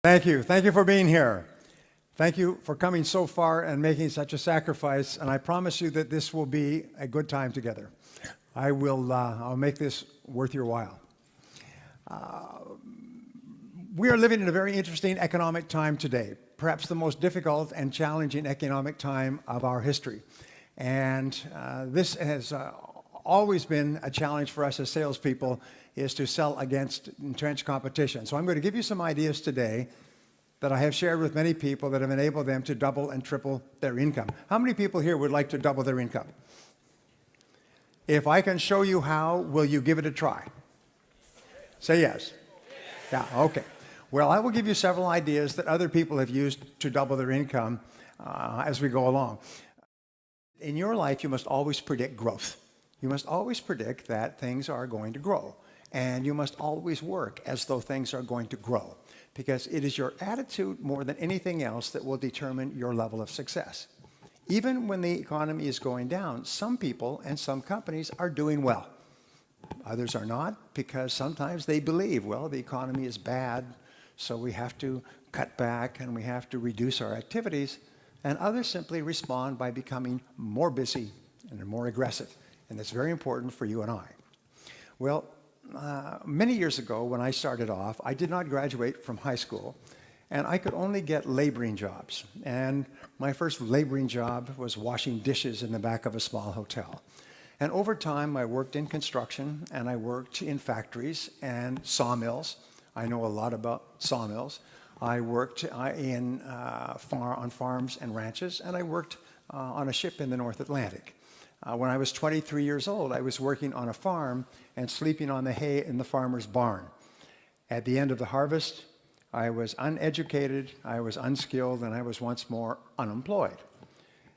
Thank you. Thank you for being here. Thank you for coming so far and making such a sacrifice. And I promise you that this will be a good time together. I'll make this worth your while. We are living in a very interesting economic time today, perhaps the most difficult and challenging economic time of our history. And this has always been a challenge for us as salespeople, is to sell against entrenched competition. So I'm going to give you some ideas today that I have shared with many people that have enabled them to double and triple their income. How many people here would like to double their income? If I can show you how, will you give it a try? Say yes. Yeah, okay. Well, I will give you several ideas that other people have used to double their income as we go along. In your life, you must always predict growth. You must always predict that things are going to grow. And you must always work as though things are going to grow, because it is your attitude more than anything else that will determine your level of success. Even when the economy is going down, some people and some companies are doing well. Others are not, because sometimes they believe, well, the economy is bad, so we have to cut back and we have to reduce our activities. And others simply respond by becoming more busy and more aggressive. And that's very important for you and I. Well, many years ago when I started off, I did not graduate from high school, and I could only get laboring jobs. And my first laboring job was washing dishes in the back of a small hotel. And over time, I worked in construction, and I worked in factories and sawmills. I know a lot about sawmills. I worked on farms and ranches, and I worked on a ship in the North Atlantic. When I was 23 years old, I was working on a farm and sleeping on the hay in the farmer's barn. At the end of the harvest, I was uneducated, I was unskilled, and I was once more unemployed.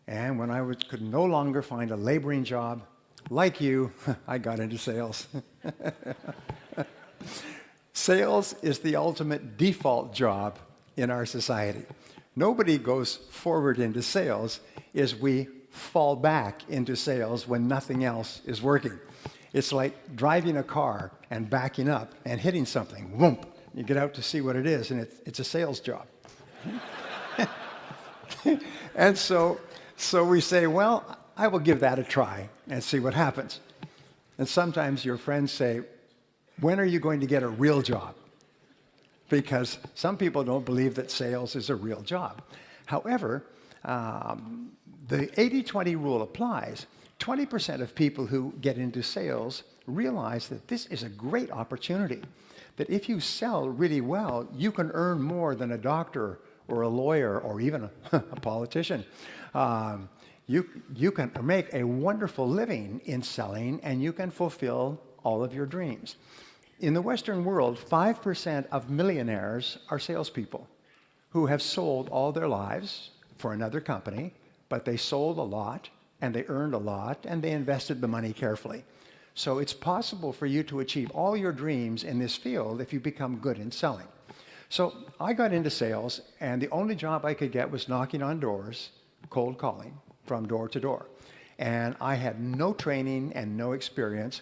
And when I could no longer find a laboring job, like you, I got into sales. Sales is the ultimate default job in our society. Nobody goes forward into sales, we fall back into sales when nothing else is working. It's like driving a car and backing up and hitting something. Whoomp! You get out to see what it is, and it's a sales job. And so we say, well, I will give that a try and see what happens. And sometimes your friends say, when are you going to get a real job? Because some people don't believe that sales is a real job. However, the 80-20 rule applies. 20% of people who get into sales realize that this is a great opportunity, that if you sell really well, you can earn more than a doctor or a lawyer or even a politician. You can make a wonderful living in selling, and you can fulfill all of your dreams. In the Western world, 5% of millionaires are salespeople who have sold all their lives for another company, but they sold a lot, and they earned a lot, and they invested the money carefully. So it's possible for you to achieve all your dreams in this field if you become good in selling. So I got into sales, and the only job I could get was knocking on doors, cold calling from door to door. And I had no training and no experience.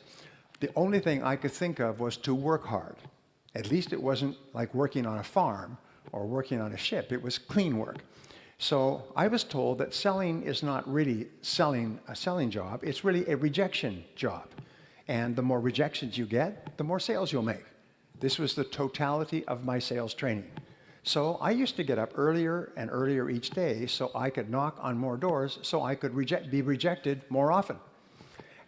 The only thing I could think of was to work hard. At least it wasn't like working on a farm or working on a ship. It was clean work. So I was told that selling is not really a selling job, it's really a rejection job. And the more rejections you get, the more sales you'll make. This was the totality of my sales training. So I used to get up earlier and earlier each day so I could knock on more doors so I could be rejected more often.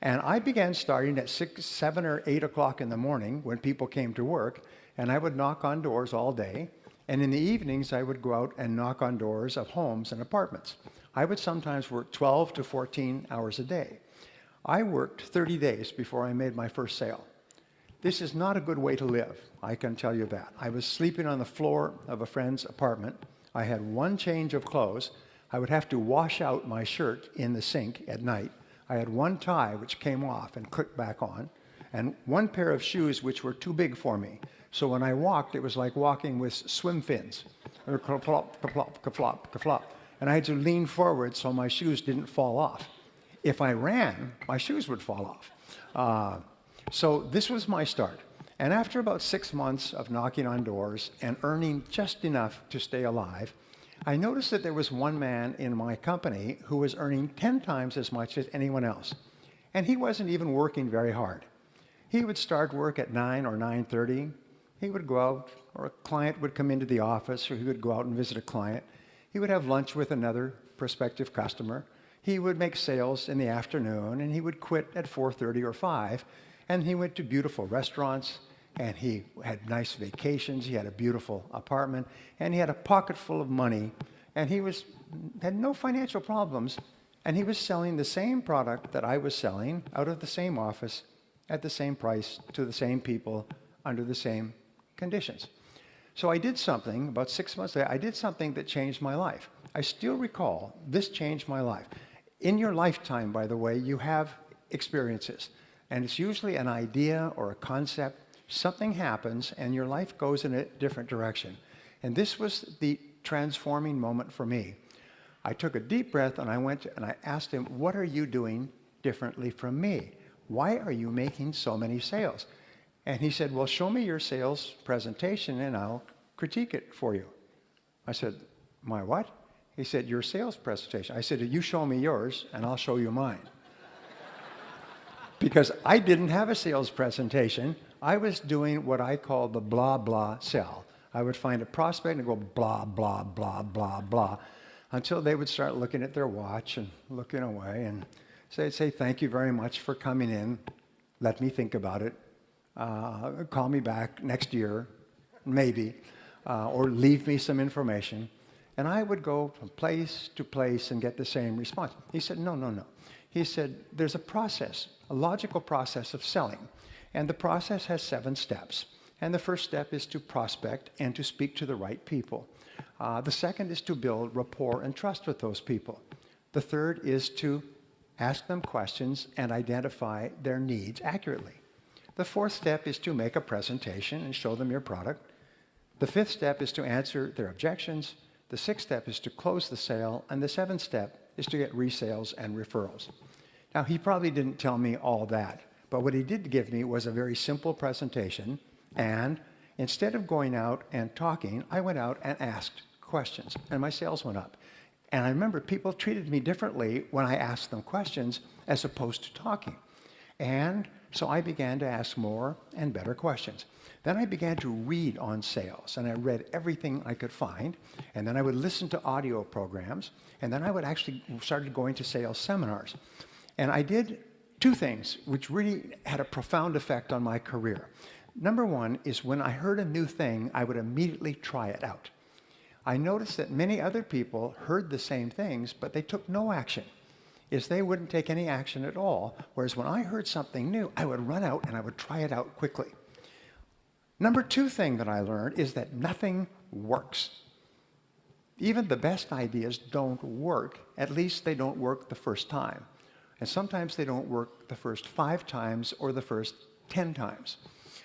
And I began starting at 6, 7, or 8 o'clock in the morning when people came to work, and I would knock on doors all day. And in the evenings, I would go out and knock on doors of homes and apartments. I would sometimes work 12 to 14 hours a day. I worked 30 days before I made my first sale. This is not a good way to live, I can tell you that. I was sleeping on the floor of a friend's apartment. I had one change of clothes. I would have to wash out my shirt in the sink at night. I had one tie which came off and clicked back on, and one pair of shoes which were too big for me. So when I walked, it was like walking with swim fins. Ka-plop, ka-plop, ka-flop, ka-flop. And I had to lean forward so my shoes didn't fall off. If I ran, my shoes would fall off. So this was my start. And after about 6 months of knocking on doors and earning just enough to stay alive, I noticed that there was one man in my company who was earning 10 times as much as anyone else. And he wasn't even working very hard. He would start work at 9 or 9:30. He would go out, or a client would come into the office, or he would go out and visit a client. He would have lunch with another prospective customer. He would make sales in the afternoon, and he would quit at 4:30 or 5. And he went to beautiful restaurants, and he had nice vacations. He had a beautiful apartment, and he had a pocket full of money, and he had no financial problems, and he was selling the same product that I was selling out of the same office at the same price to the same people under the same conditions. So I did something, about 6 months later, I did something that changed my life. I still recall this changed my life. In your lifetime, by the way, you have experiences, and it's usually an idea or a concept. Something happens and your life goes in a different direction. And this was the transforming moment for me. I took a deep breath and I went and I asked him, what are you doing differently from me? Why are you making so many sales? And he said, well, show me your sales presentation and I'll critique it for you. I said, my what? He said, your sales presentation. I said, you show me yours and I'll show you mine. Because I didn't have a sales presentation. I was doing what I call the blah, blah sell. I would find a prospect and go blah, blah, blah, blah, blah, until they would start looking at their watch and looking away, and so they'd say, thank you very much for coming in. Let me think about it. Call me back next year, maybe, or leave me some information. And I would go from place to place and get the same response. He said, no, no, no. He said, there's a process, a logical process of selling. And the process has 7 steps. And the first step is to prospect and to speak to the right people. The second is to build rapport and trust with those people. The third is to ask them questions and identify their needs accurately. The fourth step is to make a presentation and show them your product. The fifth step is to answer their objections. The sixth step is to close the sale. And the seventh step is to get resales and referrals. Now, he probably didn't tell me all that. But what he did give me was a very simple presentation, and instead of going out and talking, I went out and asked questions, and my sales went up. And I remember people treated me differently when I asked them questions as opposed to talking. And so I began to ask more and better questions. Then I began to read on sales, and I read everything I could find, and then I would listen to audio programs, and then I would actually started going to sales seminars. And I did 2 things which really had a profound effect on my career. Number one is when I heard a new thing, I would immediately try it out. I noticed that many other people heard the same things, but they took no action. They wouldn't take any action at all, whereas when I heard something new, I would run out and I would try it out quickly. Number 2 thing that I learned is that nothing works. Even the best ideas don't work. At least they don't work the first time. And sometimes they don't work the first 5 times or the first 10 times.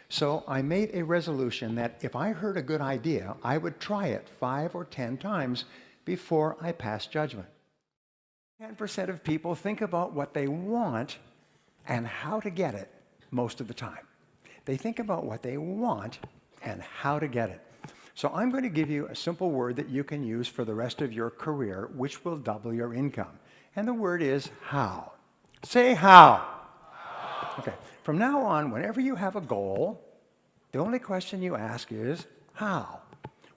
So I made a resolution that if I heard a good idea, I would try it 5 or 10 times before I passed judgment. 10% of people think about what they want and how to get it most of the time. They think about what they want and how to get it. So I'm going to give you a simple word that you can use for the rest of your career, which will double your income. And the word is how. Say how. Okay. From now on, whenever you have a goal, the only question you ask is how.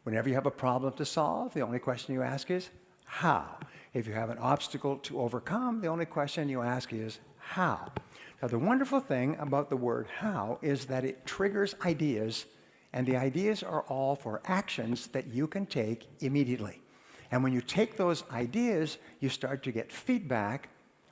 Whenever you have a problem to solve, the only question you ask is how. If you have an obstacle to overcome, the only question you ask is how. Now, the wonderful thing about the word how is that it triggers ideas, and the ideas are all for actions that you can take immediately. And when you take those ideas, you start to get feedback,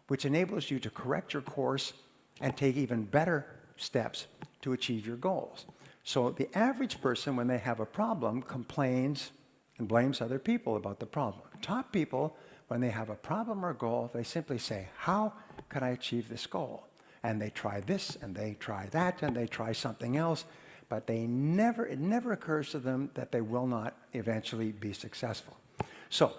which enables you to correct your course and take even better steps to achieve your goals. So the average person, when they have a problem, complains and blames other people about the problem. Top people, when they have a problem or goal, they simply say, how can I achieve this goal? And they try this, and they try that, and they try something else, but it never occurs to them that they will not eventually be successful. So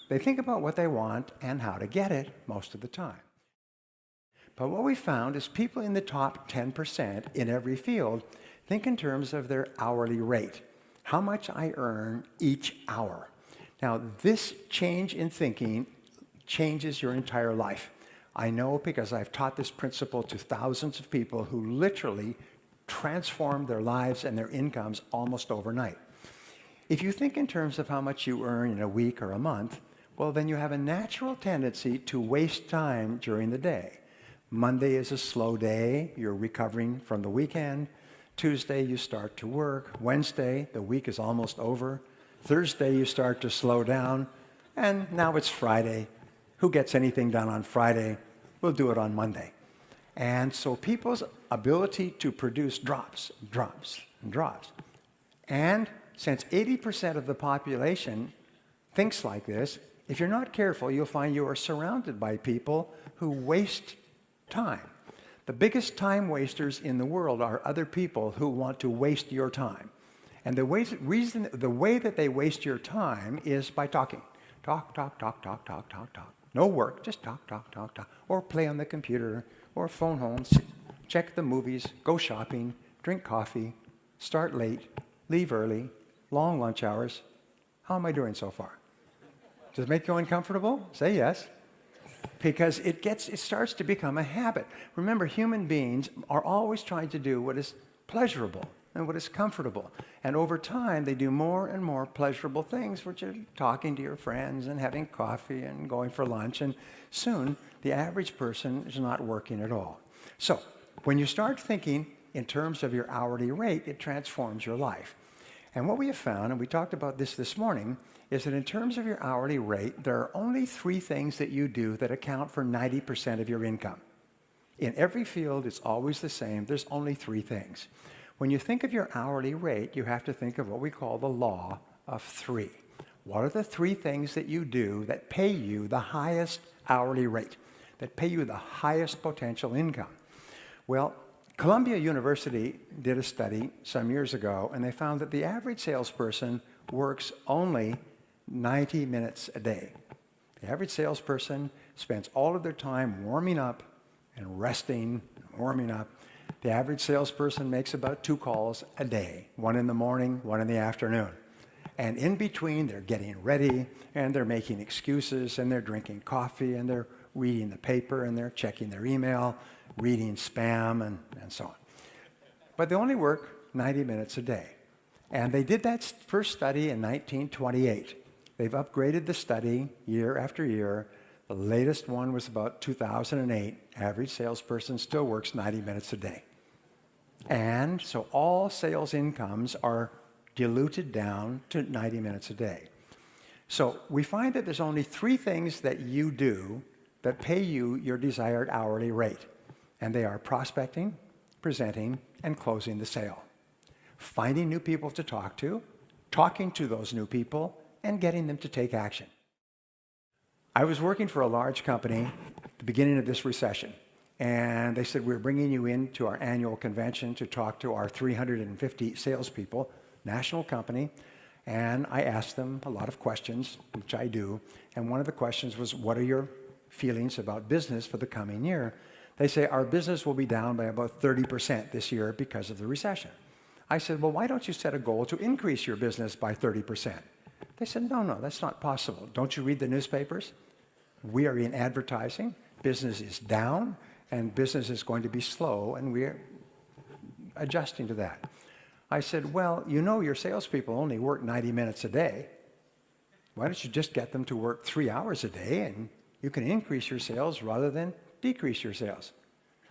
they think about what they want and how to get it most of the time. But what we found is people in the top 10% in every field, think in terms of their hourly rate. How much I earn each hour. Now, this change in thinking changes your entire life. I know because I've taught this principle to thousands of people who literally transformed their lives and their incomes almost overnight. If you think in terms of how much you earn in a week or a month, well, then you have a natural tendency to waste time during the day. Monday is a slow day. You're recovering from the weekend. Tuesday, you start to work. Wednesday, the week is almost over. Thursday, you start to slow down. And now it's Friday. Who gets anything done on Friday? We'll do it on Monday. And so people's ability to produce drops. And since 80% of the population thinks like this, if you're not careful, you'll find you are surrounded by people who waste time. The biggest time wasters in the world are other people who want to waste your time. And the way that they waste your time is by talking. Talk. No work, just talk. Or play on the computer, or phone home, check the movies, go shopping, drink coffee, start late, leave early, long lunch hours. How am I doing so far? Does it make you uncomfortable? Say yes. Because it starts to become a habit. Remember, human beings are always trying to do what is pleasurable and what is comfortable. And over time, they do more and more pleasurable things, which are talking to your friends and having coffee and going for lunch. And soon, the average person is not working at all. So when you start thinking in terms of your hourly rate, it transforms your life. And what we have found, and we talked about this morning, is that in terms of your hourly rate, there are only 3 things that you do that account for 90% of your income. In every field, it's always the same. There's only 3 things. When you think of your hourly rate, you have to think of what we call the law of 3. What are the 3 things that you do that pay you the highest hourly rate, that pay you the highest potential income? Well, Columbia University did a study some years ago, and they found that the average salesperson works only 90 minutes a day. The average salesperson spends all of their time warming up and resting, warming up. The average salesperson makes about 2 calls a day, 1 in the morning, 1 in the afternoon. And in between, they're getting ready, and they're making excuses, and they're drinking coffee, and they're reading the paper, and they're checking their email, reading spam, and so on. But they only work 90 minutes a day. And they did that first study in 1928. They've upgraded the study year after year. The latest one was about 2008. Average salesperson still works 90 minutes a day. And so all sales incomes are diluted down to 90 minutes a day. So we find that there's only 3 things that you do that pay you your desired hourly rate. And they are prospecting, presenting, and closing the sale. Finding new people to talk to, talking to those new people, and getting them to take action. I was working for a large company at the beginning of this recession, and they said, we're bringing you into our annual convention to talk to our 350 salespeople, national company, and I asked them a lot of questions, which I do, and one of the questions was, what are your feelings about business for the coming year? They say, our business will be down by about 30% this year because of the recession. I said, well, why don't you set a goal to increase your business by 30%? They said, no, that's not possible. Don't you read the newspapers? We are in advertising. Business is down, and business is going to be slow, and we're adjusting to that. I said, well, you know your salespeople only work 90 minutes a day. Why don't you just get them to work 3 hours a day, and you can increase your sales rather than decrease your sales?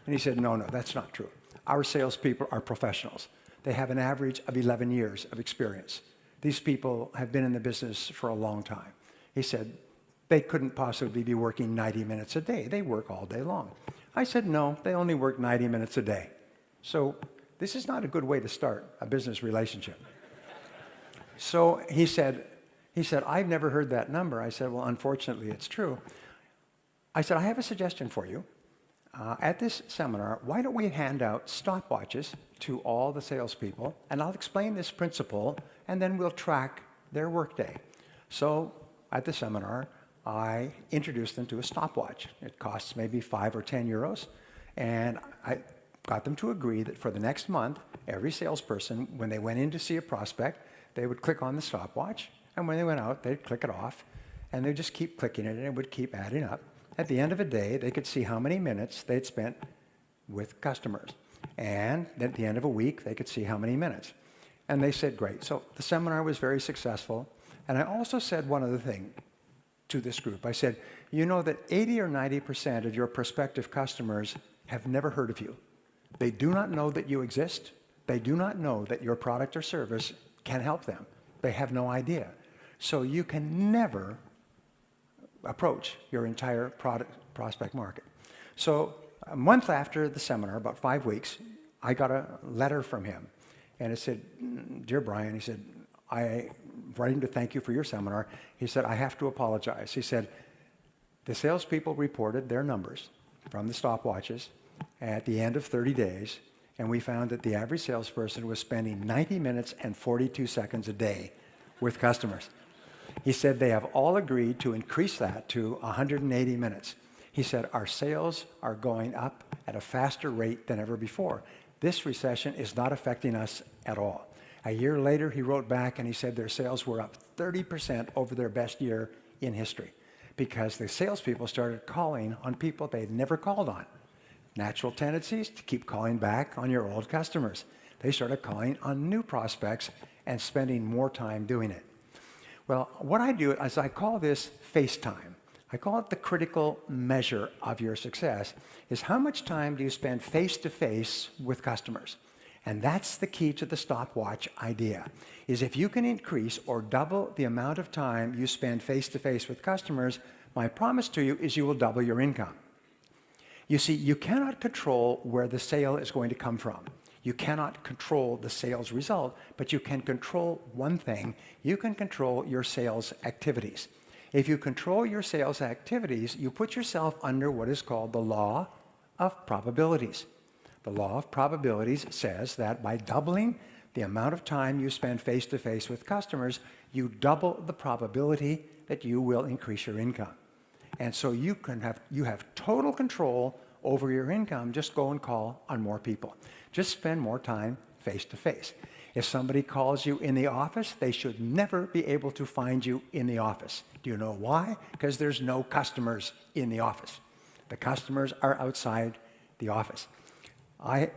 And he said, no, that's not true. Our salespeople are professionals. They have an average of 11 years of experience. These people have been in the business for a long time. He said, they couldn't possibly be working 90 minutes a day. They work all day long. I said, no, they only work 90 minutes a day. So this is not a good way to start a business relationship. So he said, I've never heard that number. I said, well, unfortunately, it's true. I said, I have a suggestion for you. At this seminar, why don't we hand out stopwatches to all the salespeople, and I'll explain this principle, and then we'll track their workday. So at the seminar, I introduced them to a stopwatch. It costs maybe 5 or 10 euros, and got them to agree that for the next month, every salesperson, when they went in to see a prospect, they would click on the stopwatch, and when they went out, they'd click it off, and they'd just keep clicking it, and it would keep adding up. At the end of a day, they could see how many minutes they'd spent with customers. And at the end of a week, they could see how many minutes. And they said, great. So the seminar was very successful. And I also said one other thing to this group. I said, you know that 80 or 90% of your prospective customers have never heard of you. They do not know that you exist. They do not know that your product or service can help them. They have no idea. So you can never approach your entire prospect market. So a month after the seminar, about 5 weeks, I got a letter from him. And it said, dear Brian, he said, I'm writing to thank you for your seminar. He said, I have to apologize. He said, the salespeople reported their numbers from the stopwatches at the end of 30 days, and we found that the average salesperson was spending 90 minutes and 42 seconds a day with customers. He said they have all agreed to increase that to 180 minutes. He said our sales are going up at a faster rate than ever before. This recession is not affecting us at all. A year later, he wrote back and he said their sales were up 30% over their best year in history because the salespeople started calling on people they'd never called on. Natural tendencies to keep calling back on your old customers. They started calling on new prospects and spending more time doing it. Well, what I do is I call this face time. I call it the critical measure of your success, is how much time do you spend face-to-face with customers? And that's the key to the stopwatch idea, is if you can increase or double the amount of time you spend face-to-face with customers, my promise to you is you will double your income. You see, you cannot control where the sale is going to come from. You cannot control the sales result, but you can control one thing. You can control your sales activities. If you control your sales activities, you put yourself under what is called the law of probabilities. The law of probabilities says that by doubling the amount of time you spend face-to-face with customers, you double the probability that you will increase your income. And so you have total control over your income. Just go and call on more people. Just spend more time face-to-face. If somebody calls you in the office, they should never be able to find you in the office. Do you know why? Because there's no customers in the office. The customers are outside the office. I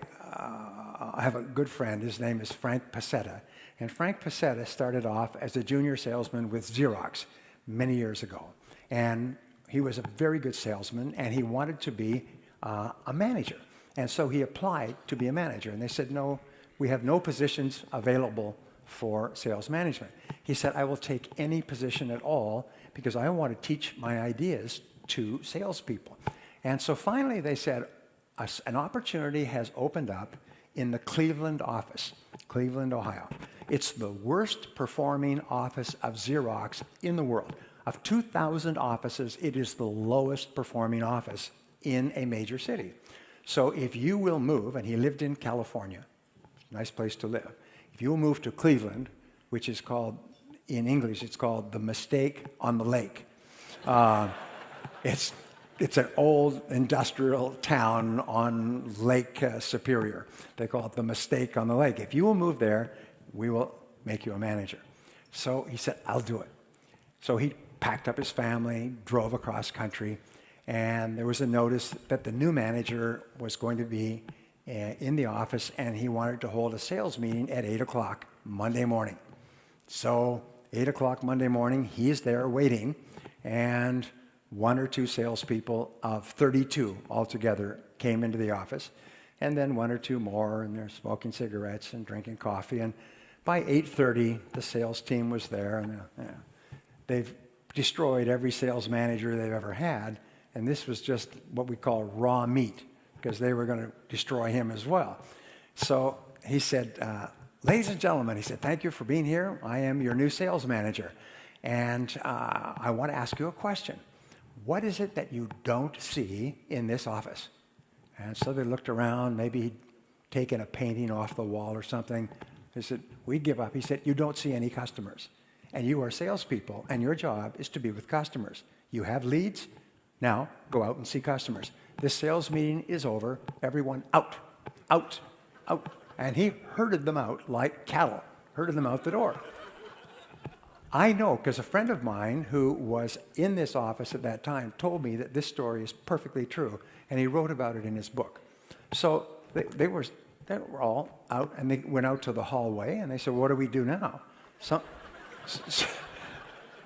have a good friend. His name is Frank Pasetta. And Frank Pasetta started off as a junior salesman with Xerox many years ago. And he was a very good salesman, and he wanted to be a manager. And so he applied to be a manager. And they said, no, we have no positions available for sales management. He said, I will take any position at all because I want to teach my ideas to salespeople. And so finally they said, an opportunity has opened up in the Cleveland office, Cleveland, Ohio. It's the worst performing office of Xerox in the world. Of 2,000 offices, it is the lowest performing office in a major city. So if you will move, and he lived in California, nice place to live. If you will move to Cleveland, which is called, in English, it's called the Mistake on the Lake. It's an old industrial town on Lake Superior. They call it the Mistake on the Lake. If you will move there, we will make you a manager. So he said, I'll do it. So he packed up his family, drove across country, and there was a notice that the new manager was going to be in the office, and he wanted to hold a sales meeting at 8 o'clock Monday morning. So 8 o'clock Monday morning, he's there waiting, and one or two salespeople of 32 altogether came into the office, and then one or two more, and they're smoking cigarettes and drinking coffee. And by 8:30, the sales team was there, and they've destroyed every sales manager they've ever had, and this was just what we call raw meat, because they were going to destroy him as well. So he said, ladies and gentlemen, he said, thank you for being here. I am your new sales manager, and I want to ask you a question. What is it that you don't see in this office? And so they looked around. Maybe he'd taken a painting off the wall or something. They said, we give up. He said, you don't see any customers. And you are salespeople, and your job is to be with customers. You have leads. Now, go out and see customers. This sales meeting is over. Everyone out. out, out. And he herded them out like cattle, herded them out the door. I know, because a friend of mine who was in this office at that time told me that this story is perfectly true, and he wrote about it in his book. So they were all out, and they went out to the hallway, and they said, what do we do now?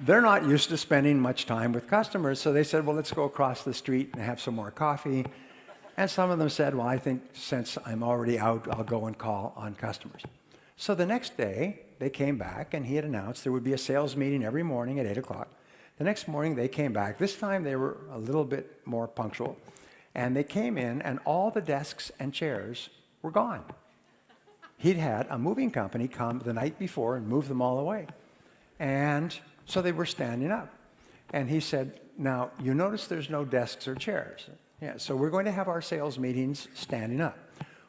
They're not used to spending much time with customers, so they said, well, let's go across the street and have some more coffee. And some of them said, well, I think since I'm already out, I'll go and call on customers. So the next day, they came back, and he had announced there would be a sales meeting every morning at 8 o'clock. The next morning, they came back. This time, they were a little bit more punctual. And they came in, and all the desks and chairs were gone. He'd had a moving company come the night before and move them all away. And so they were standing up. And he said, now, you notice there's no desks or chairs. Yeah, so we're going to have our sales meetings standing up.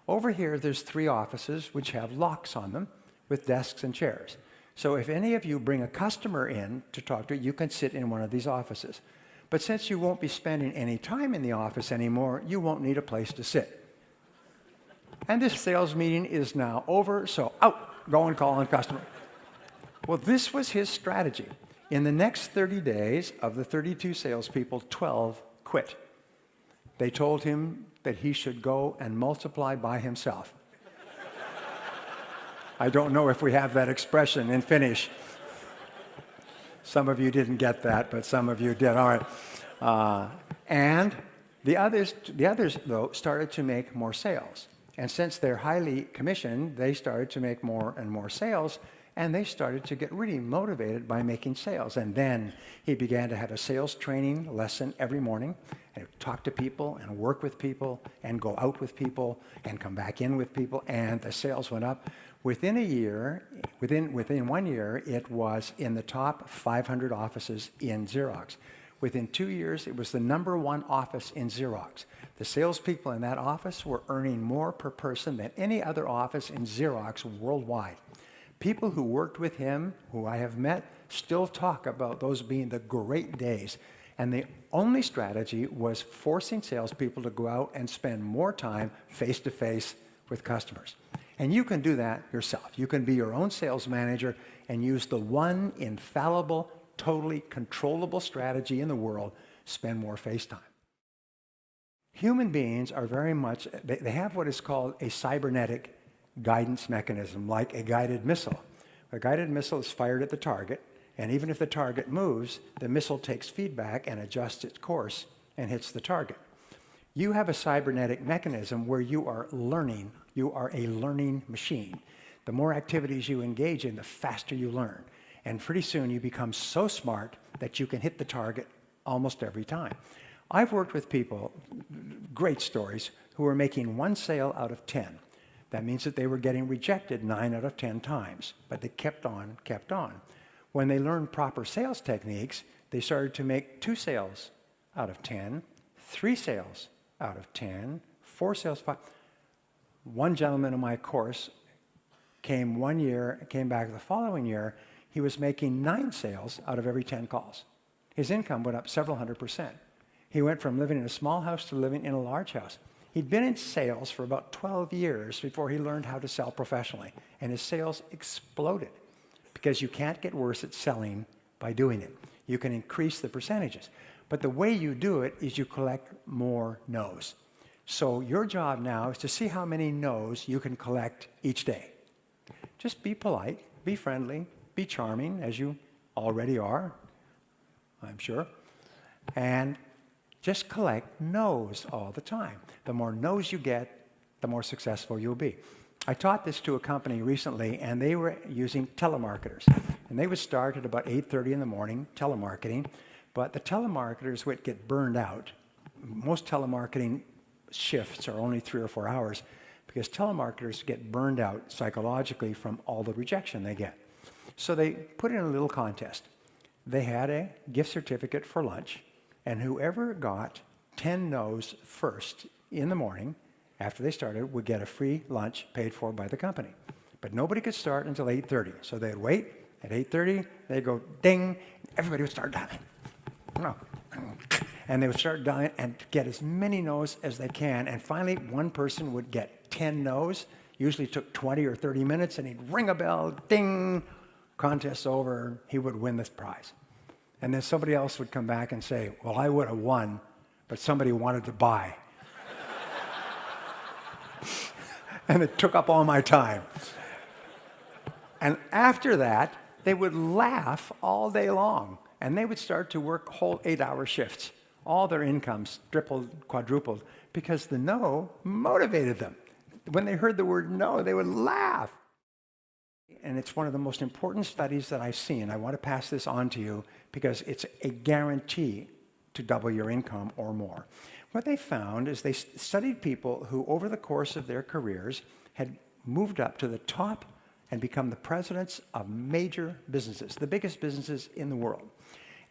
Over here, there's 3 offices which have locks on them with desks and chairs. So if any of you bring a customer in to talk to, you can sit in one of these offices. But since you won't be spending any time in the office anymore, you won't need a place to sit. And this sales meeting is now over, so out, go and call on customer. Well, this was his strategy. In the next 30 days, of the 32 salespeople, 12 quit. They told him that he should go and multiply by himself. I don't know if we have that expression in Finnish. Some of you didn't get that, but some of you did. All right. And the others, though, started to make more sales. And since they're highly commissioned, they started to make more and more sales, and they started to get really motivated by making sales. And then he began to have a sales training lesson every morning, and talk to people and work with people and go out with people and come back in with people, and the sales went up. Within a year, within 1 year, it was in the top 500 offices in Xerox. Within 2 years, it was the #1 office in Xerox. The salespeople in that office were earning more per person than any other office in Xerox worldwide. People who worked with him, who I have met, still talk about those being the great days. And the only strategy was forcing salespeople to go out and spend more time face-to-face with customers. And you can do that yourself. You can be your own sales manager and use the one infallible, totally controllable strategy in the world: spend more face time. Human beings are very much, they have what is called a cybernetic guidance mechanism, like a guided missile. A guided missile is fired at the target, and even if the target moves, the missile takes feedback and adjusts its course and hits the target. You have a cybernetic mechanism where you are learning. You are a learning machine. The more activities you engage in, the faster you learn. And pretty soon you become so smart that you can hit the target almost every time. I've worked with people, great stories, who were making 1 sale out of 10. That means that they were getting rejected 9 out of 10 times, but they kept on, kept on. When they learned proper sales techniques, they started to make 2 sales out of 10, 3 sales out of 10, 4 sales, 5. One gentleman in my course came 1 year, came back the following year. He was making 9 sales out of every 10 calls. His income went up several hundred%. He went from living in a small house to living in a large house. He'd been in sales for about 12 years before he learned how to sell professionally, and his sales exploded, because you can't get worse at selling by doing it. You can increase the percentages, but the way you do it is you collect more no's. So your job now is to see how many no's you can collect each day. Just be polite, be friendly, be charming, as you already are, I'm sure, and just collect no's all the time. The more no's you get, the more successful you'll be. I taught this to a company recently, and they were using telemarketers. And they would start at about 8:30 in the morning, telemarketing, but the telemarketers would get burned out. Most telemarketing shifts are only 3 or 4 hours, because telemarketers get burned out psychologically from all the rejection they get. So they put in a little contest. They had a gift certificate for lunch, and whoever got 10 no's first in the morning, after they started, would get a free lunch paid for by the company. But nobody could start until 8:30. So they'd wait. At 8:30, they'd go ding, everybody would start diving. No. And they would start dying and get as many no's as they can. And finally, one person would get 10 no's. Usually took 20 or 30 minutes, and he'd ring a bell, ding, contest over, he would win this prize. And then somebody else would come back and say, well, I would have won, but somebody wanted to buy. And it took up all my time. And after that, they would laugh all day long, and they would start to work whole 8-hour shifts. All their incomes tripled, quadrupled, because the no motivated them. When they heard the word no, they would laugh. And it's one of the most important studies that I've seen. I want to pass this on to you because it's a guarantee to double your income or more. What they found is they studied people who, over the course of their careers, had moved up to the top and become the presidents of major businesses, the biggest businesses in the world.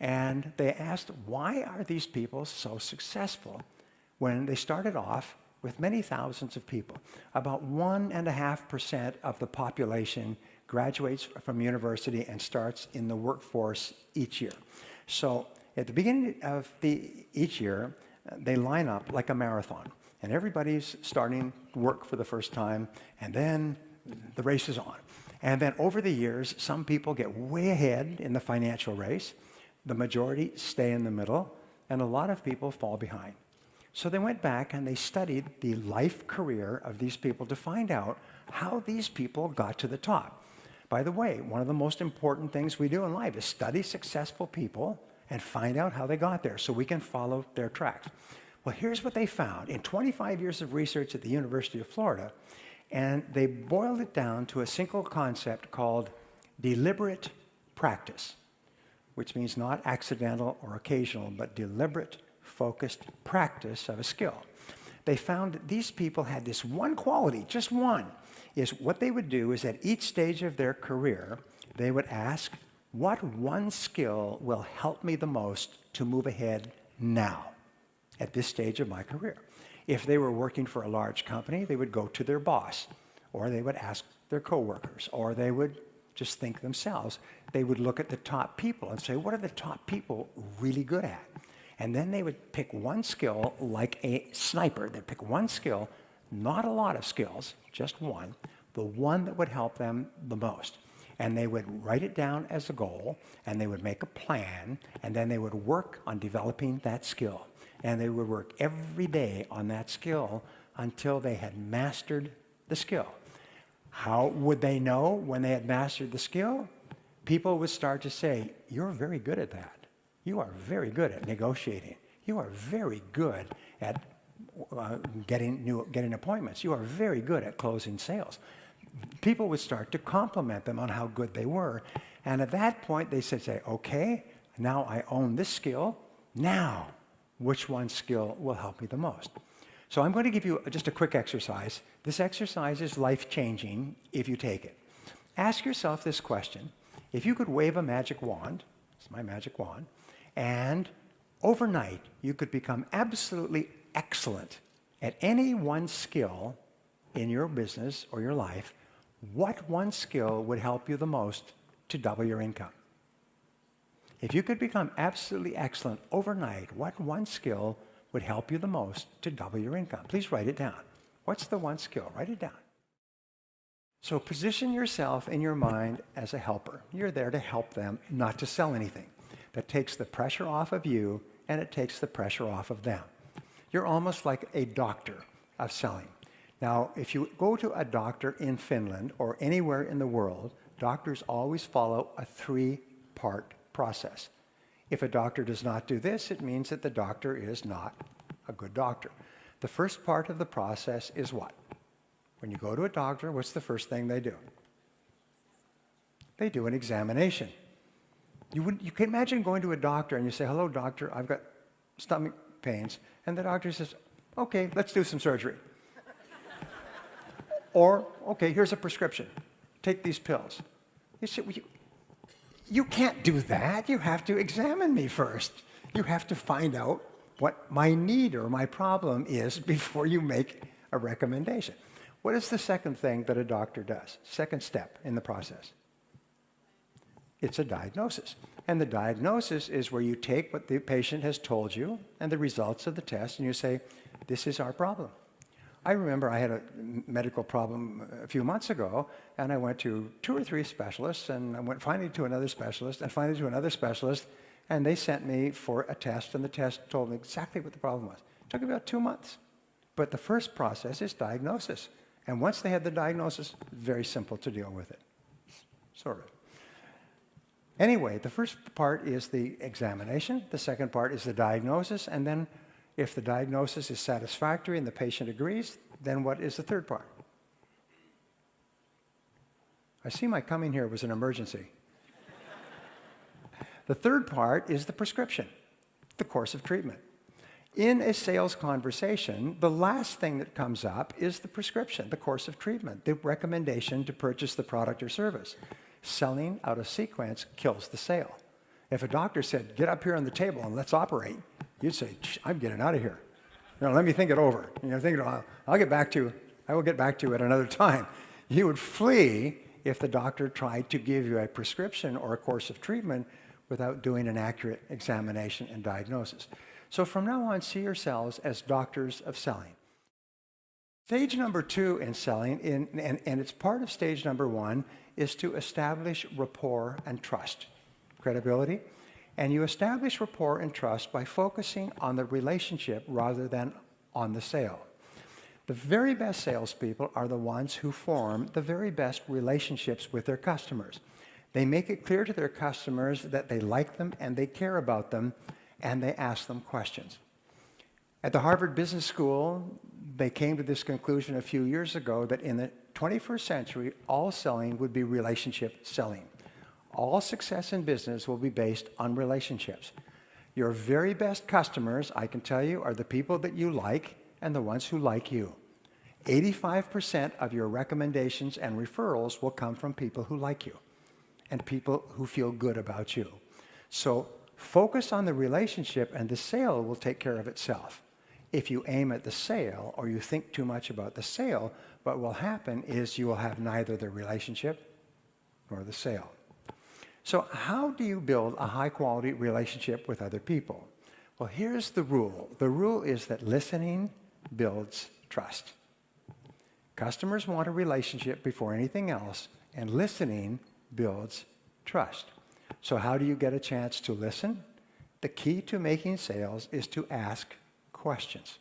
And they asked, why are these people so successful when they started off with many thousands of people? About 1.5% of the population graduates from university and starts in the workforce each year. So at the beginning of each year, they line up like a marathon. And everybody's starting work for the first time, and then the race is on. And then over the years, some people get way ahead in the financial race. The majority stay in the middle, and a lot of people fall behind. So they went back and they studied the life career of these people to find out how these people got to the top. By the way, one of the most important things we do in life is study successful people and find out how they got there so we can follow their tracks. Well, here's what they found in 25 years of research at the University of Florida, and they boiled it down to a single concept called deliberate practice, which means not accidental or occasional, but deliberate, focused practice of a skill. They found that these people had this one quality, just one, is what they would do is at each stage of their career, they would ask, what one skill will help me the most to move ahead now at this stage of my career? If they were working for a large company, they would go to their boss, or they would ask their coworkers, or they would just think themselves. They would look at the top people and say, what are the top people really good at? And then they would pick one skill like a sniper. They'd pick one skill, not a lot of skills, just one, the one that would help them the most. And they would write it down as a goal, and they would make a plan, and then they would work on developing that skill. And they would work every day on that skill until they had mastered the skill. How would they know when they had mastered the skill? People would start to say, you're very good at that. You are very good at negotiating. You are very good at getting appointments. You are very good at closing sales. People would start to compliment them on how good they were. And at that point, they said, okay, now I own this skill. Now, which one skill will help me the most? So I'm going to give you just a quick exercise. This exercise is life-changing if you take it. Ask yourself this question. If you could wave a magic wand, it's my magic wand, and overnight you could become absolutely excellent at any one skill in your business or your life, what one skill would help you the most to double your income? If you could become absolutely excellent overnight, what one skill would help you the most to double your income? Please write it down. What's the one skill? Write it down. So position yourself in your mind as a helper. You're there to help them, not to sell anything. That takes the pressure off of you, and it takes the pressure off of them. You're almost like a doctor of selling. Now, if you go to a doctor in Finland or anywhere in the world, doctors always follow a 3-part process. If a doctor does not do this, it means that the doctor is not a good doctor. The first part of the process is what? When you go to a doctor, what's the first thing they do? They do an examination. You can imagine going to a doctor and you say, hello, doctor, I've got stomach pains. And the doctor says, okay, let's do some surgery. Or, okay, here's a prescription. Take these pills. You say, well, you can't do that. You have to examine me first. You have to find out what my need or my problem is before you make a recommendation. What is the second thing that a doctor does? Second step in the process. It's a diagnosis. And the diagnosis is where you take what the patient has told you and the results of the test, and you say, this is our problem. I remember I had a medical problem a few months ago, and I went to 2 or 3 specialists, and I went finally to another specialist, and finally to another specialist, and they sent me for a test, and the test told me exactly what the problem was. It took about 2 months. But the first process is diagnosis. And once they had the diagnosis, very simple to deal with it, sort of. Anyway, the first part is the examination. The second part is the diagnosis. And then if the diagnosis is satisfactory and the patient agrees, then what is the third part? I see my coming here was an emergency. The third part is the prescription, the course of treatment. In a sales conversation, the last thing that comes up is the prescription, the course of treatment, the recommendation to purchase the product or service. Selling out of sequence kills the sale. If a doctor said, get up here on the table and let's operate, you'd say, I'm getting out of here. Let me think it over. I'll get back to you. I will get back to you at another time. You would flee if the doctor tried to give you a prescription or a course of treatment without doing an accurate examination and diagnosis. So from now on, see yourselves as doctors of selling. Stage number 2 in selling, and it's part of stage number 1, is to establish rapport and trust, credibility. And you establish rapport and trust by focusing on the relationship rather than on the sale. The very best salespeople are the ones who form the very best relationships with their customers. They make it clear to their customers that they like them and they care about them, and they ask them questions. At the Harvard Business School, they came to this conclusion a few years ago that in the 21st century, all selling would be relationship selling. All success in business will be based on relationships. Your very best customers, I can tell you, are the people that you like and the ones who like you. 85% of your recommendations and referrals will come from people who like you and people who feel good about you. So focus on the relationship and the sale will take care of itself. If you aim at the sale or you think too much about the sale, what will happen is you will have neither the relationship nor the sale. So how do you build a high-quality relationship with other people? Well, here's the rule. The rule is that listening builds trust. Customers want a relationship before anything else, and listening builds trust. So how do you get a chance to listen? The key to making sales is to ask questions.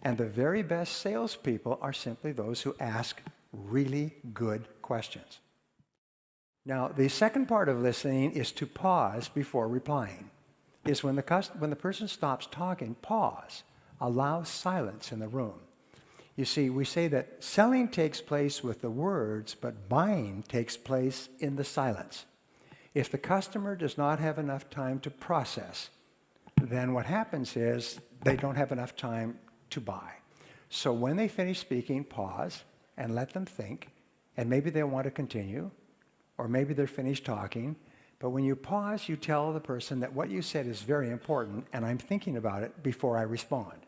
And the very best salespeople are simply those who ask really good questions. Now, the second part of listening is to pause before replying. Is when the person stops talking, pause. Allow silence in the room. You see, we say that selling takes place with the words, but buying takes place in the silence. If the customer does not have enough time to process, then what happens is they don't have enough time to buy. So when they finish speaking, pause and let them think, and maybe they want to continue, or maybe they're finished talking. But when you pause, you tell the person that what you said is very important, and I'm thinking about it before I respond.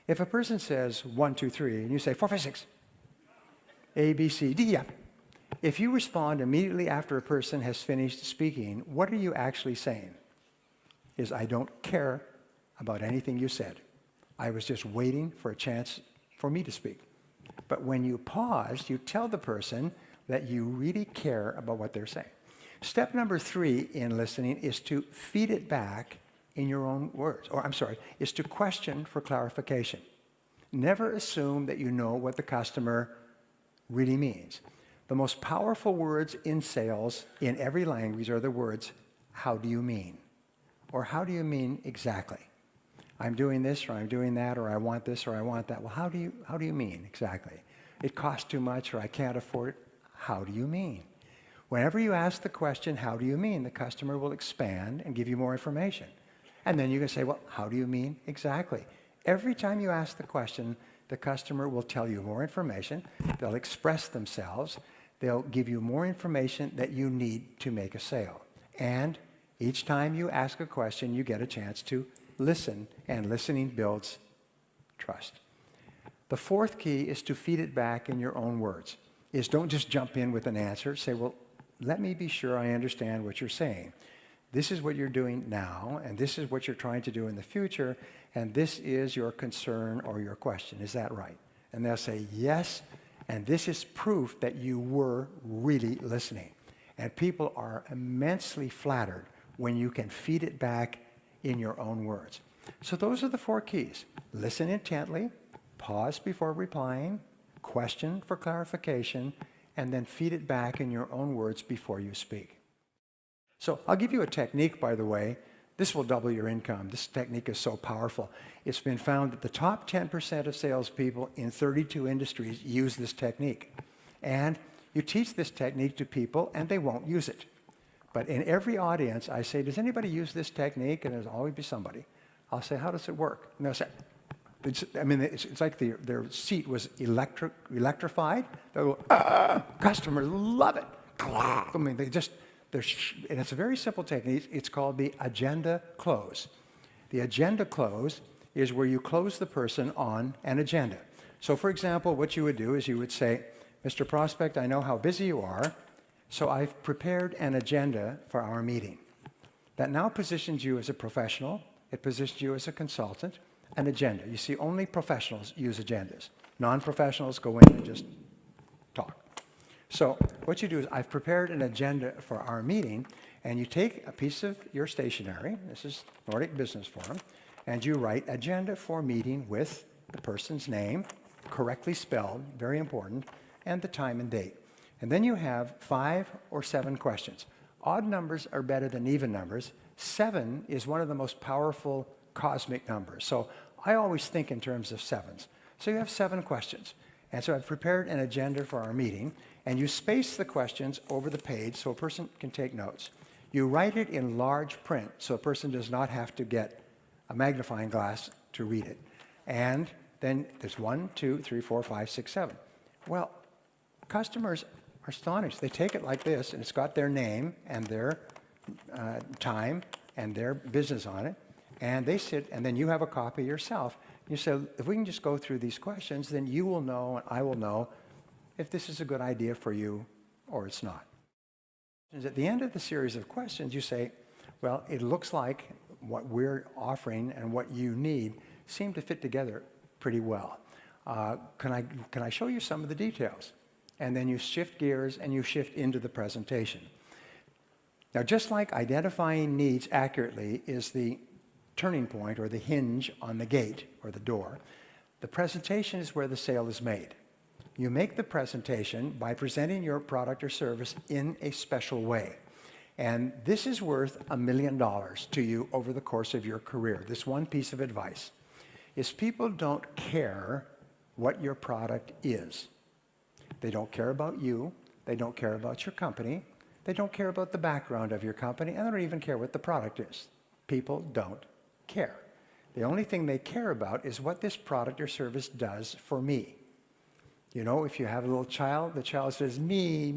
If a person says 1, 2, 3, and you say 4, 5, 6, A, B, C, D, F, if you respond immediately after a person has finished speaking, what are you actually saying? Is I don't care about anything you said. I was just waiting for a chance for me to speak. But when you pause, you tell the person that you really care about what they're saying. Step number 3 in listening is to feed it back in your own words, is to question for clarification. Never assume that you know what the customer really means. The most powerful words in sales in every language are the words, how do you mean? Or how do you mean exactly? I'm doing this, or I'm doing that, or I want this, or I want that. Well, how do you mean exactly? It costs too much, or I can't afford it. How do you mean? Whenever you ask the question, how do you mean, the customer will expand and give you more information. And then you can say, well, how do you mean exactly? Every time you ask the question, the customer will tell you more information. They'll express themselves. They'll give you more information that you need to make a sale. And each time you ask a question, you get a chance to listen, and listening builds trust. The fourth key is to feed it back in your own words. Is don't just jump in with an answer. Say, well, let me be sure I understand what you're saying. This is what you're doing now, and this is what you're trying to do in the future, and this is your concern or your question. Is that right? And they'll say, yes, and this is proof that you were really listening. And people are immensely flattered when you can feed it back in your own words. So those are the 4 keys. Listen intently, pause before replying, question for clarification, and then feed it back in your own words before you speak. So I'll give you a technique, by the way. This will double your income. This technique is so powerful. It's been found that the top 10% of salespeople in 32 industries use this technique. And you teach this technique to people, and they won't use it. But in every audience, I say, does anybody use this technique? And there's always be somebody. I'll say, how does it work? And they'll say, it's like their seat was electrified. They'll go, customers love it. I mean, and it's a very simple technique. It's called the agenda close. The agenda close is where you close the person on an agenda. So for example, what you would do is you would say, Mr. Prospect, I know how busy you are, so I've prepared an agenda for our meeting. That now positions you as a professional. It positions you as a consultant. An agenda. You see, only professionals use agendas. Non-professionals go in and just talk. So what you do is, I've prepared an agenda for our meeting, and you take a piece of your stationery, this is Nordic Business Forum, and you write agenda for meeting with the person's name, correctly spelled, very important, and the time and date. And then you have 5 or 7 questions. Odd numbers are better than even numbers. 7 is one of the most powerful cosmic numbers. So I always think in terms of 7s. So you have 7 questions. And so I've prepared an agenda for our meeting, and you space the questions over the page so a person can take notes. You write it in large print so a person does not have to get a magnifying glass to read it. And then there's 1, 2, 3, 4, 5, 6, 7. Well, customers are astonished. They take it like this, and it's got their name and their time and their business on it. And they sit, and then you have a copy yourself. You say, if we can just go through these questions, then you will know and I will know if this is a good idea for you or it's not. And at the end of the series of questions, you say, well, it looks like what we're offering and what you need seem to fit together pretty well. Can I show you some of the details? And then you shift gears and you shift into the presentation. Now, just like identifying needs accurately is the turning point or the hinge on the gate or the door, the presentation is where the sale is made. You make the presentation by presenting your product or service in a special way. And this is worth $1 million to you over the course of your career. This one piece of advice is, people don't care what your product is. They don't care about you. They don't care about your company. They don't care about the background of your company, and they don't even care what the product is. People don't care. The only thing they care about is what this product or service does for me. You know, if you have a little child, the child says, me,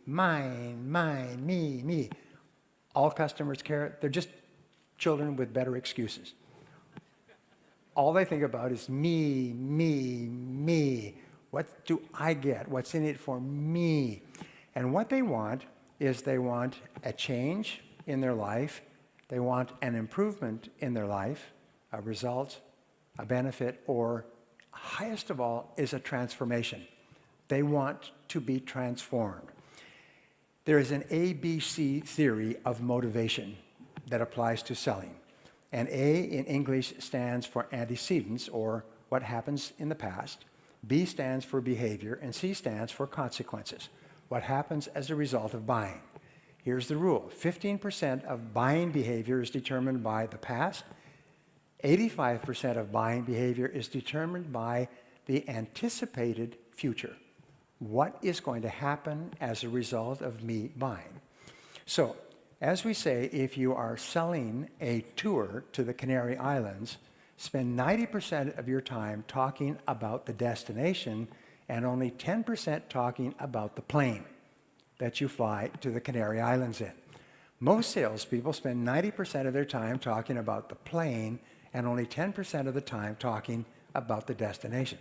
mine, me. All customers care. They're just children with better excuses. All they think about is me. What do I get? What's in it for me? And what they want is, they want a change in their life. They want an improvement in their life, a result, a benefit, or highest of all is a transformation. They want to be transformed. There is an ABC theory of motivation that applies to selling. And A in English stands for antecedents, or what happens in the past. B stands for behavior, and C stands for consequences, what happens as a result of buying. Here's the rule. 15% of buying behavior is determined by the past. 85% of buying behavior is determined by the anticipated future. What is going to happen as a result of me buying? So, as we say, if you are selling a tour to the Canary Islands, spend 90% of your time talking about the destination and only 10% talking about the plane that you fly to the Canary Islands in. Most salespeople spend 90% of their time talking about the plane and only 10% of the time talking about the destination.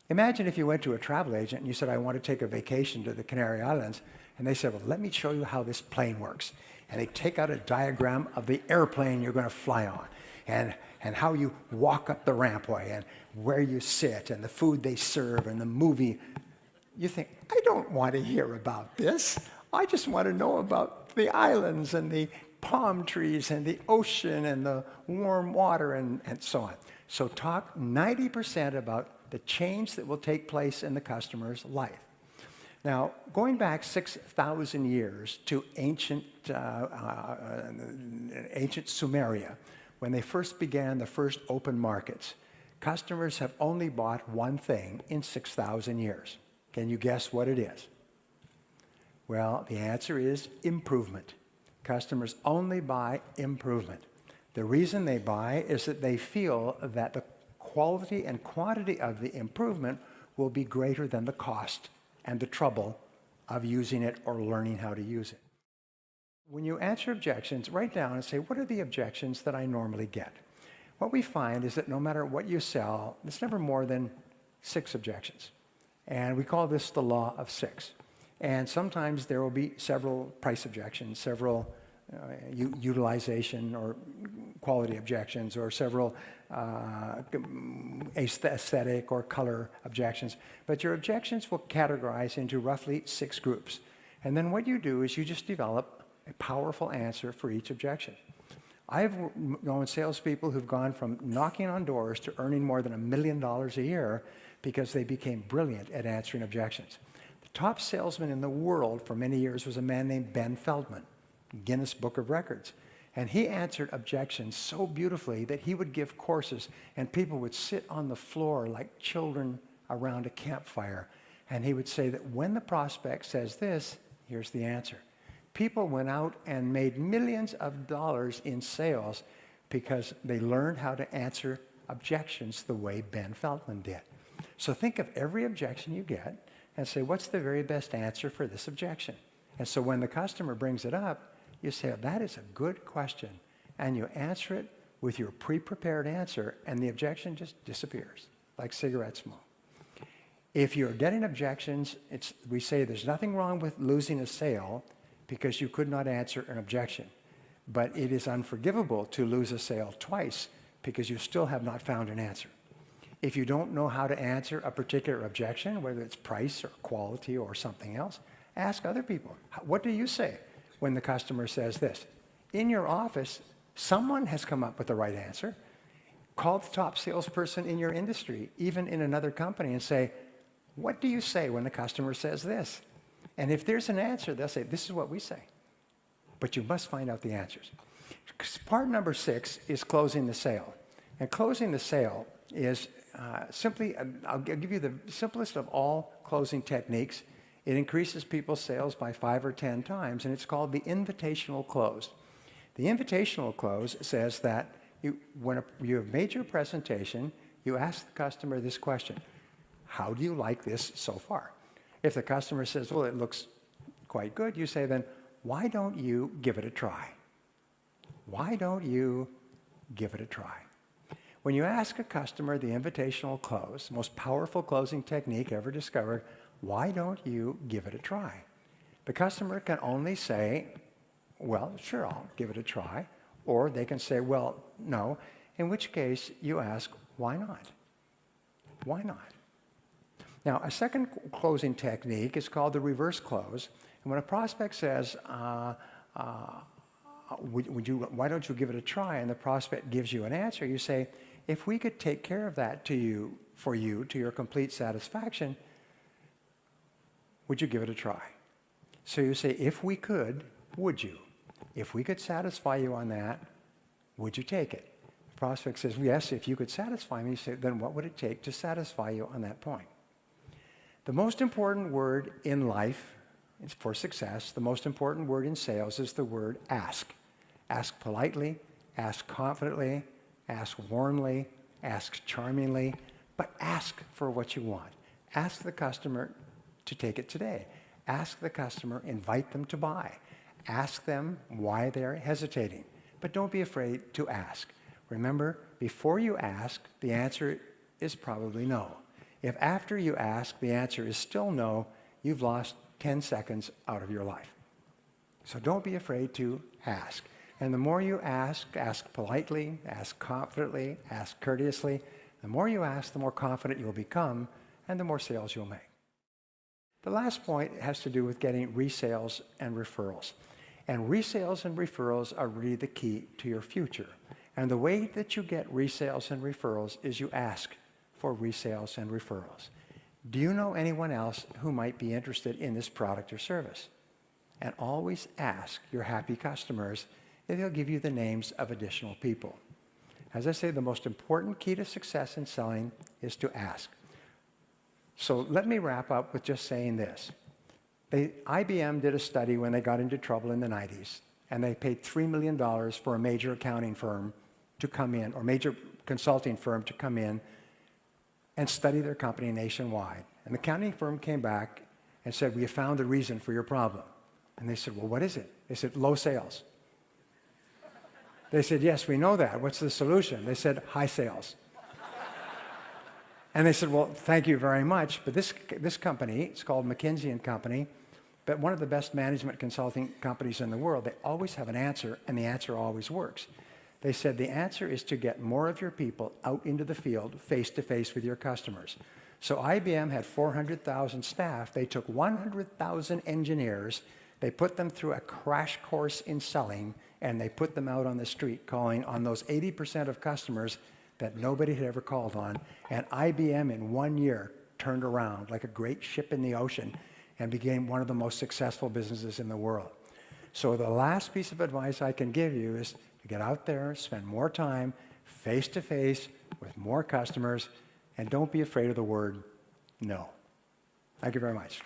Imagine if you went to a travel agent and you said, I want to take a vacation to the Canary Islands. And they said, well, let me show you how this plane works. And they take out a diagram of the airplane you're going to fly on and how you walk up the rampway and where you sit and the food they serve and the movie. You think, I don't want to hear about this. I just want to know about the islands and the palm trees and the ocean and the warm water and so on. So talk 90% about the change that will take place in the customer's life. Now, going back 6,000 years to ancient Sumeria, when they first began the first open markets, customers have only bought one thing in 6,000 years. Can you guess what it is? Well, the answer is improvement. Customers only buy improvement. The reason they buy is that they feel that the quality and quantity of the improvement will be greater than the cost and the trouble of using it or learning how to use it. When you answer objections, write down and say, what are the objections that I normally get? What we find is that no matter what you sell, there's never more than 6 objections. And we call this the law of 6. And sometimes there will be several price objections, several utilization or quality objections, or several aesthetic or color objections. But your objections will categorize into roughly 6 groups. And then what you do is you just develop a powerful answer for each objection. I've known salespeople who've gone from knocking on doors to earning more than $1 million a year because they became brilliant at answering objections. The top salesman in the world for many years was a man named Ben Feldman, Guinness Book of Records. And he answered objections so beautifully that he would give courses and people would sit on the floor like children around a campfire. And he would say that when the prospect says this, here's the answer. People went out and made millions of dollars in sales because they learned how to answer objections the way Ben Feldman did. So think of every objection you get and say, what's the very best answer for this objection? And so when the customer brings it up, you say, that is a good question. And you answer it with your pre-prepared answer, and the objection just disappears, like cigarette smoke. If you're getting objections, we say there's nothing wrong with losing a sale because you could not answer an objection. But it is unforgivable to lose a sale twice because you still have not found an answer. If you don't know how to answer a particular objection, whether it's price or quality or something else, ask other people. What do you say when the customer says this? In your office, someone has come up with the right answer. Call the top salesperson in your industry, even in another company, and say, what do you say when the customer says this? And if there's an answer, they'll say, this is what we say. But you must find out the answers. Part number 6 is closing the sale. And closing the sale is simply, I'll give you the simplest of all closing techniques. It increases people's sales by 5 or 10 times, and it's called the invitational close. The invitational close says that when you have made your presentation, you ask the customer this question: how do you like this so far? If the customer says, well, it looks quite good, you say then, why don't you give it a try? Why don't you give it a try? When you ask a customer the invitational close, most powerful closing technique ever discovered, why don't you give it a try? The customer can only say, well, sure, I'll give it a try. Or they can say, well, no, in which case you ask, why not? Why not? Now, a second closing technique is called the reverse close. And when a prospect says, why don't you give it a try, and the prospect gives you an answer, you say, if we could take care of that for you to your complete satisfaction, would you give it a try? So you say, if we could, would you? If we could satisfy you on that, would you take it? The prospect says, yes, if you could satisfy me. You say, then what would it take to satisfy you on that point? The most important word in life for success, the most important word in sales is the word ask. Ask politely, ask confidently, ask warmly, ask charmingly, but ask for what you want. Ask the customer to take it today. Ask the customer, invite them to buy. Ask them why they're hesitating. But don't be afraid to ask. Remember, before you ask, the answer is probably no. If after you ask, the answer is still no, you've lost 10 seconds out of your life. So don't be afraid to ask. And the more you ask politely, ask confidently, ask courteously. The more you ask, the more confident you'll become, and the more sales you'll make. The last point has to do with getting resales and referrals. And resales and referrals are really the key to your future. And the way that you get resales and referrals is you ask for resales and referrals. Do you know anyone else who might be interested in this product or service? And always ask your happy customers if they'll give you the names of additional people. As I say, the most important key to success in selling is to ask. So let me wrap up with just saying this. IBM did a study when they got into trouble in the 90s, and they paid $3 million for a major accounting firm to come in, or major consulting firm to come in and study their company nationwide. And the accounting firm came back and said, "We have found the reason for your problem." And they said, "Well, what is it?" They said, "Low sales." They said, "Yes, we know that. What's the solution?" They said, "High sales." And they said, "Well, thank you very much, but this company, it's called McKinsey & Company, but one of the best management consulting companies in the world, they always have an answer, and the answer always works." They said, "The answer is to get more of your people out into the field, face-to-face with your customers." So IBM had 400,000 staff. They took 100,000 engineers, they put them through a crash course in selling, and they put them out on the street calling on those 80% of customers that nobody had ever called on. And IBM in 1 year turned around like a great ship in the ocean and became one of the most successful businesses in the world. So the last piece of advice I can give you is to get out there, spend more time face-to-face with more customers, and don't be afraid of the word no. Thank you very much.